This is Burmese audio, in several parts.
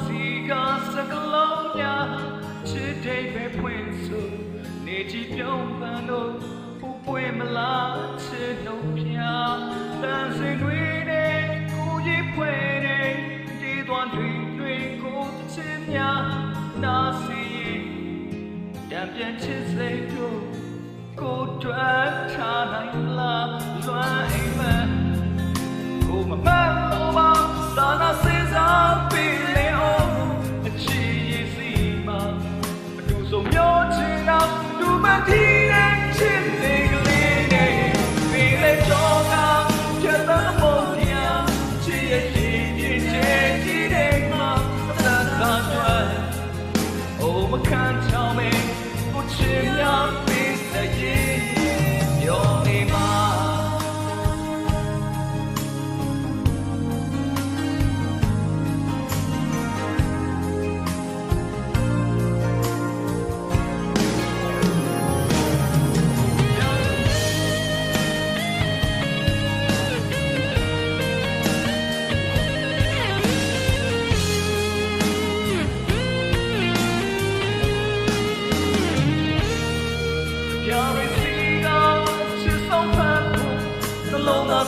စီကစကလုံးများချစ်တဲ့ပဲဖွင့်ဆိုနေကြည့်ပြုံးပန်းလို့ပွင့်မလားချစ်လို့ပြတန်စင်တွေနဲ့ကိုကြီးဖွဲ့တဲ့ဒီသွားတွေကိုချစ်များနာစီတံပြန်ချစ်စိတ်တို့ကိုတွက်ထားနိုင်လားလွမ်းအိမ်မက်ကိုမမတ်လို့ပါသာနာစေစားပြီးလေအောင်အချီးစီမှာအတူဆုံးမျိုးချင်တာတူမတီးတဲ့ချစ်လေးကလေးနဲ့ပြီးလေတော့ကကျတဲ့မောင်ပြန်ချစ်ရဲ့ချစ်ကြီးတဲ့မှာသက်သာကျွမ်းအိုမခံချောင်းမဲကိုချင်များပြီးစရဲ့ပြောနေမှာ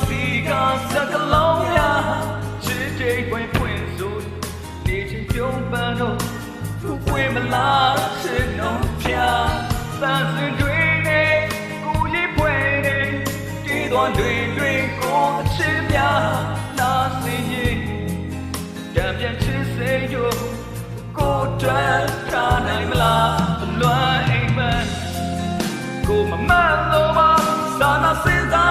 စီကစကလုံးများချစ်တဲ့ခွင့်ဖွင့်ဆိုနေချင်ပြုံးပန်းတော့သူပွင့်မလားချစ်တော့ပြသန်စင်တွေနဲ့ကိုကြီးဖွဲ့တဲ့ဒီတော်တွေကိုချစ်များနာစီရင်တံပြန်ချစ်စေရောကိုတွန်းထားနိုင်မလားလွမ်းအိမ်မက်ကိုမမတ်လို့ပါသာနာစင်သာ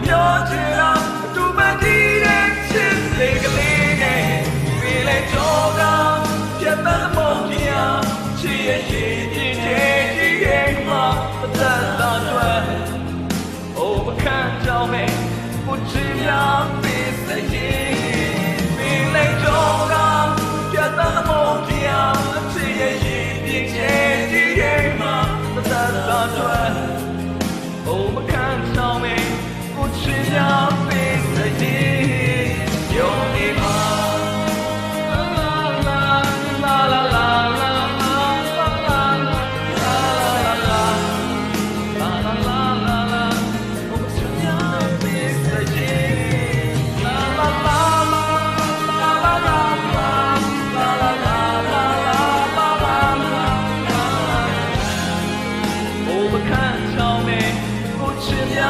ပြောချင်တာအတူမတည်တဲ့ချစ်လေးကလေးနဲ့ပြီးလေတော့ကပြတ်တဲ့မောင်ပြန်ချစ်ရဲ့ရှင်ပြည့်တဲ့ဒီရဲ့မှာသက်သာတွဲအိုမခံကြောင်းမဲ့ကိုချင်ရပြီးစရဲ့ပြီးလေတော့ကပြတ်တဲ့မောင်ပြန်ချစ်ရဲ့ရှင်ပြည့်တဲ့ဒီရဲ့မှာသက်သာတွဲအိုမခံကြောင်းမဲ့ချစ်ရပေးစရဲ့ပြောနေမှာလာလာလာလာလာလာလာလာလာလာချစ်ရပေးစရဲ့လာလာလာလာလာလာလာလာလာလာအိုဘခံချောင်းနဲ့ကိုချစ်ရ